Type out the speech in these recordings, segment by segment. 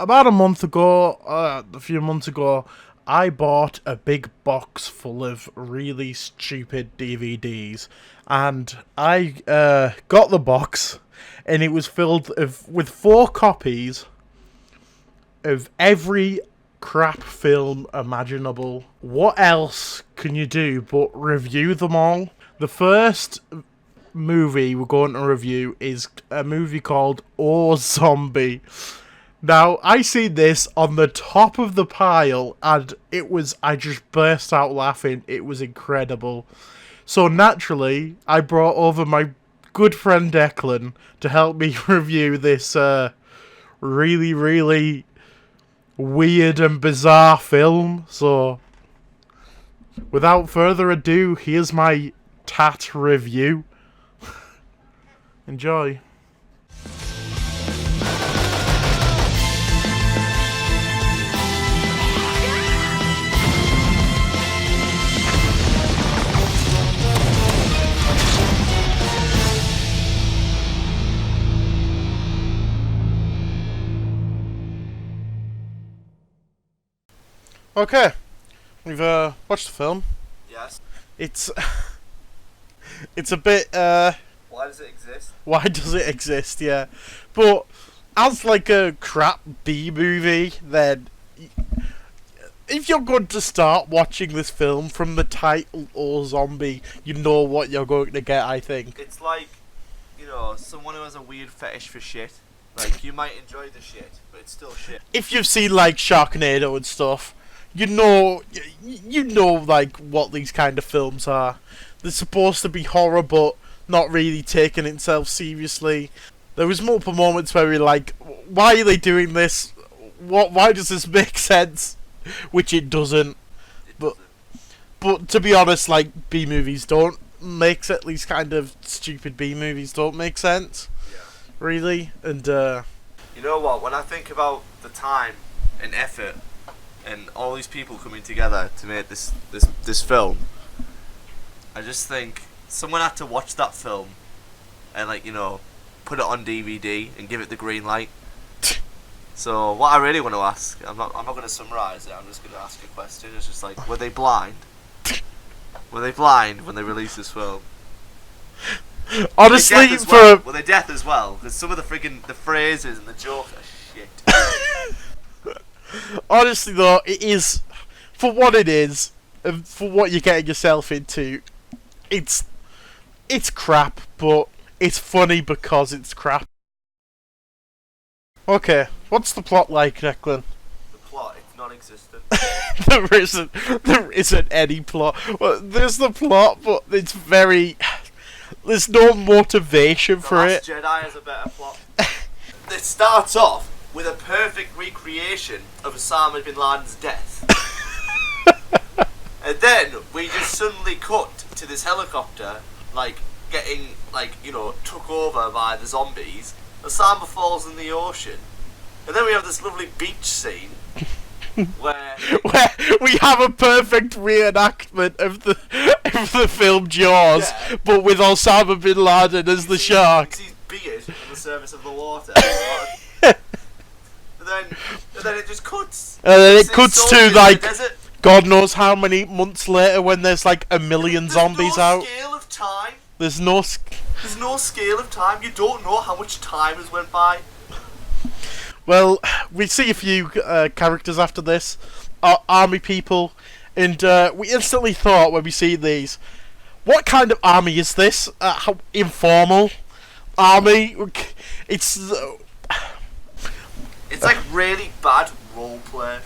about a few months ago, I bought a big box full of really stupid DVDs, and I got the box, and it was filled with 4 copies of every crap film imaginable. What else can you do but review them all? The first movie we're going to review is a movie called Ozombie. Now, I seen this on the top of the pile, and I just burst out laughing. It was incredible. So naturally, I brought over my good friend Declan to help me review this really, really weird and bizarre film. So, without further ado, here's my tat review. Enjoy. Okay, we've watched the film. Yes. It's a bit Why does it exist? why does it exist? Yeah, but as like a crap B movie, then if you're going to start watching this film from the title or Zombie, you know what you're going to get. I think It's like, someone who has a weird fetish for shit. Like, you might enjoy the shit, but it's still shit. if you've seen like Sharknado and stuff, you know like what these kind of films are. They're supposed to be horror, but not really taking itself seriously. There was multiple moments where we were like, why are they doing this? Why does this make sense? Which it doesn't. But to be honest, like, B movies don't make sense. These kind of stupid B movies don't make sense. Yeah. Really, and You know what? When I think about the time and effort and all these people coming together to make this film, I just think someone had to watch that film and put it on DVD and give it the green light. So what I really want to ask, I'm not going to summarise it. I'm just going to ask a question. It's just like, were they blind? Were they blind when they released this film? honestly, Were they deaf as well? Because some of the phrases and the jokes are shit. honestly though, it is, for what it is, and for what you're getting yourself into, it's crap, but it's funny because it's crap. Okay, what's the plot like, Declan? The plot, it's non-existent. There isn't any plot. Well, there's the plot, but there's no motivation for it. The Last Jedi has a better plot. It starts off with a perfect recreation of Osama bin Laden's death. And then we just suddenly cut to this helicopter, getting, took over by the zombies. Osama falls in the ocean. And then we have this lovely beach scene where we have a perfect reenactment of the film Jaws, Yeah. but with Osama bin Laden as the shark. He's beard on the surface of the water. and then it just cuts. And then it It's cuts soldiers to in the like desert. God knows how many months later when there's like a million zombies out. Scale of time. There's no There's no scale of time. You don't know how much time has went by. Well, we see a few characters after this, army people, and we instantly thought when we see these, what kind of army is this? How informal army? It's like really bad roleplay.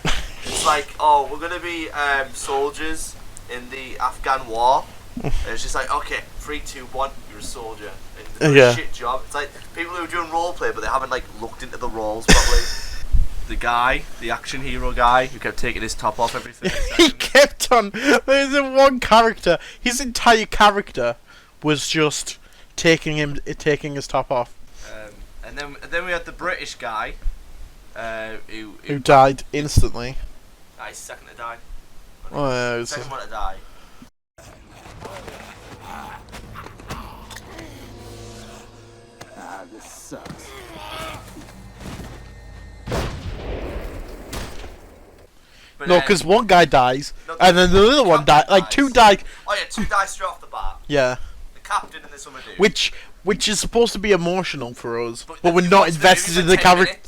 It's like, oh, we're gonna be soldiers in the Afghan war. And it's just like, okay, 3, 2, 1, you're a soldier. And you're a shit job. It's like people who are doing roleplay, but they haven't looked into the roles properly. The action hero guy, who kept taking his top off every 30 seconds. He kept on. There's one character. His entire character was just taking his top off. And then we had the British guy, who died instantly. He's second to die. Oh, yeah, it was Second one to die. This sucks. No, because one guy dies, and then the other one dies. Like, two die. Oh yeah, two die straight off the bat. Yeah. The captain and this other dude. Which is supposed to be emotional for us, but we're not invested in the character.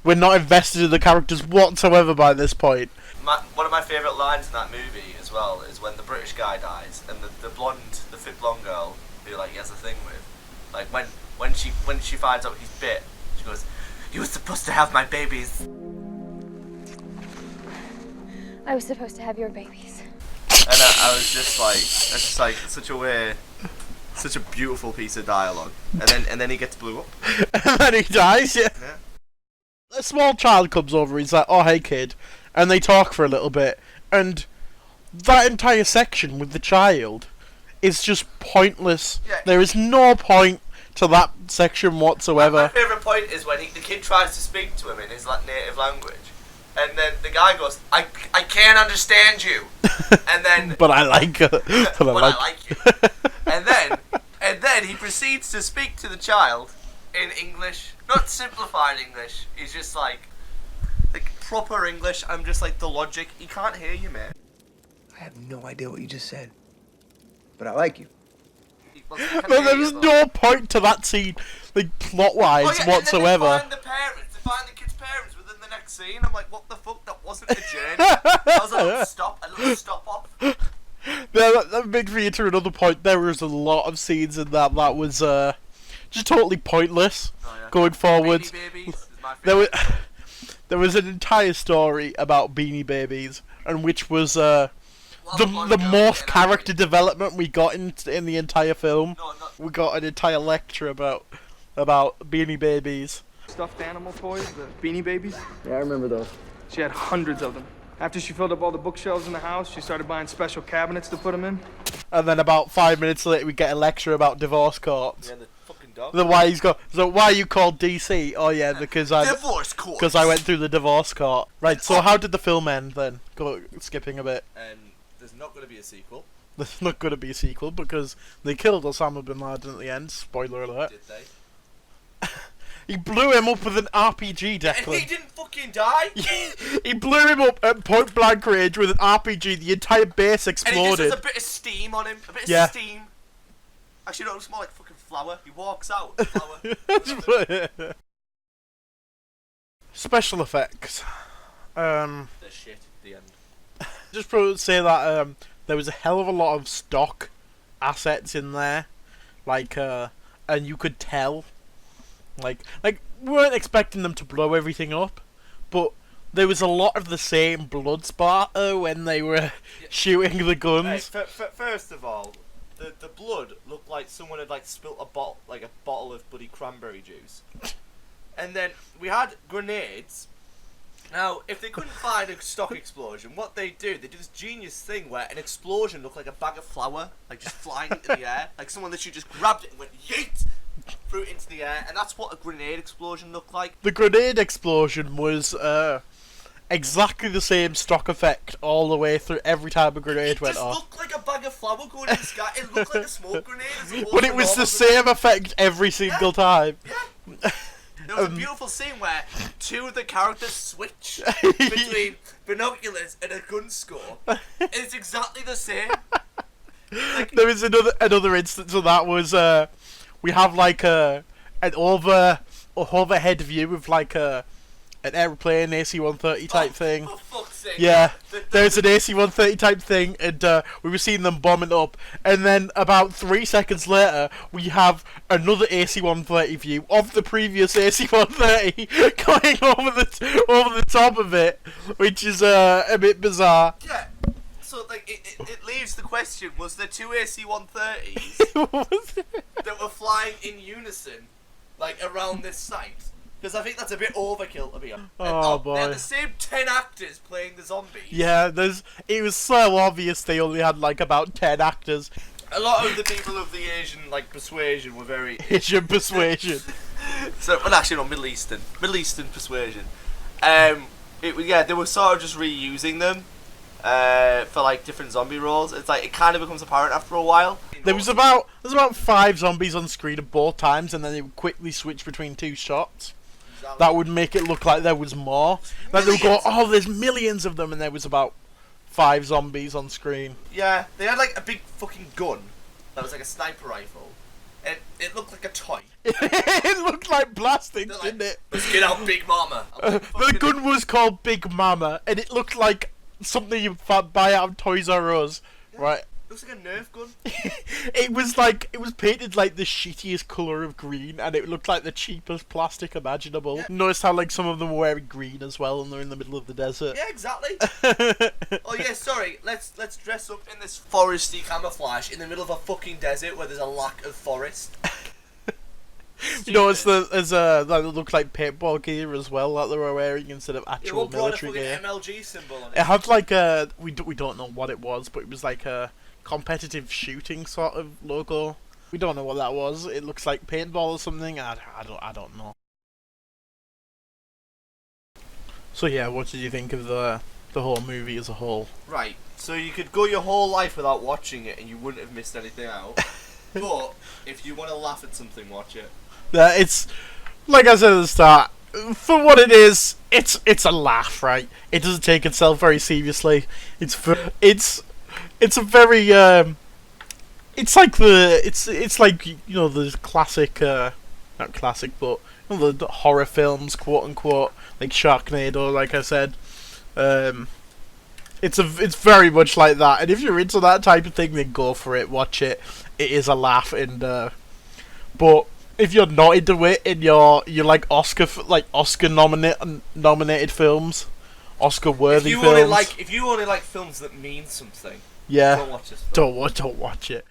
We're not invested in the characters whatsoever by this point. One of my favourite lines in that movie as well is when the British guy dies and the fit blonde girl who like he has a thing with, like when she finds out he's bit, she goes, "You were supposed to have my babies." I was supposed to have your babies. And I was just like, such a beautiful piece of dialogue. And then he gets blew up. And then he dies. Yeah. A small child comes over. He's like, "Oh, hey, kid," and they talk for a little bit. And that entire section with the child is just pointless. Yeah. There is no point to that section whatsoever. My favourite point is when the kid tries to speak to him in his native language. And then the guy goes, I can't understand you. And then but I like it. But I like you. And then he proceeds to speak to the child in English, not simplified English. He's just like proper English. I'm just like the logic. He can't hear you, man. I have no idea what you just said, but I like you. Well, there was no point to that scene, like plot-wise whatsoever. And then they find the kid's parents within the next scene. I'm like, what the fuck? That wasn't a journey. That was a little stop off. That made me into another point. There was a lot of scenes in that was just totally pointless going forwards. Beanie Babies is my favorite. There was an entire story about Beanie Babies, and which was the most character development we got in the entire film. We got an entire lecture about Beanie Babies. Stuffed animal toys, the Beanie Babies. Yeah, I remember those. She had hundreds of them. After she filled up all the bookshelves in the house, she started buying special cabinets to put them in. And then about 5 minutes later, we get a lecture about divorce courts. Yeah, the fucking dog. So why are you called DC? Oh yeah, because divorce court. Because I went through the divorce court. Right. So how did the film end then? Skipping a bit. And there's not going to be a sequel. There's not going to be a sequel because they killed Osama bin Laden at the end. Spoiler alert. Did they? He blew him up with an RPG, Declan. And he didn't fucking die? He blew him up at point blank range with an RPG. The entire base exploded. And he just has a bit of steam on him. A bit of steam. Actually, no, it looks more like fucking flour. He walks out with flour. Special effects. The shit. The end. Just to say that there was a hell of a lot of stock assets in there. And you could tell. Like we weren't expecting them to blow everything up, but there was a lot of the same blood spatter when they were shooting the guns. Hey, first of all, the blood looked like someone had spilt a bottle of bloody cranberry juice, and then we had grenades. Now, if they couldn't find a stock explosion, what they do this genius thing where an explosion looked like a bag of flour, just flying into the air, like someone that just grabbed it and went yeet. Threw it into the air, and that's what a grenade explosion looked like. The grenade explosion was exactly the same stock effect all the way through every time a grenade went off. It just looked like a bag of flour going in the sky. It looked like a smoke grenade. But it was the same effect every single time. Yeah. There was a beautiful scene where two of the characters switch between binoculars and a gun score. It's exactly the same. There was another instance of that was we have an overhead view of an airplane AC-130 type thing. For fuck's sake. Yeah, there's an AC-130 type thing, and we were seeing them bombing up, and then about 3 seconds later, we have another AC-130 view of the previous AC-130 going over the top of it, which is a bit bizarre. Yeah. So it leaves the question: was there two AC-130s that were flying in unison, around this site? Because I think that's a bit overkill to be honest. Oh boy! They had the same 10 actors playing the zombies. Yeah, it was so obvious they only had about 10 actors. A lot of the people of the Asian persuasion were very Asian persuasion. So, well, actually, no, Middle Eastern persuasion. They were sort of just reusing them. For different zombie roles. It's it kind of becomes apparent after a while. There's about 5 zombies on screen at both times, and then they would quickly switch between 2 shots. exactly. that would make it look like there was more. Like they would go, oh, there's millions of them, and there was about 5 zombies on screen. Yeah, they had like a big fucking gun that was like a sniper rifle. And it looked like a toy. It looked like plastic, Like, didn't it? let's get out Big Mama. The gun was called Big Mama, and it looked like something you buy out of Toys R Us, right? Looks like a Nerf gun. It was painted like the shittiest colour of green, and it looked like the cheapest plastic imaginable. Yeah. Notice how like some of them were wearing green as well, and they're in the middle of the desert. Yeah, exactly. Oh yeah, sorry. Let's dress up in this foresty camouflage in the middle of a fucking desert where there's a lack of forest. You know, that looked like paintball gear as well that they were wearing instead of actual It brought a military fucking gear. MLG symbol on it. It had like a we don't know what it was, but it was like a competitive shooting sort of logo. We don't know what that was. It looks like paintball or something. I don't know. So yeah, what did you think of the whole movie as a whole? Right. So you could go your whole life without watching it, and you wouldn't have missed anything out. But if you want to laugh at something, watch it. It's like I said at the start. For what it is, it's a laugh, right? It doesn't take itself very seriously. It's a very it's like you know the classic not classic but you know, the horror films, quote unquote, like Sharknado, like I said. It's very much like that, and if you're into that type of thing, then go for it, watch it. It is a laugh, and but if you're not into it and you're like Oscar nominated films, Oscar worthy films, if you only like films that mean something, yeah, don't watch this film. don't watch it.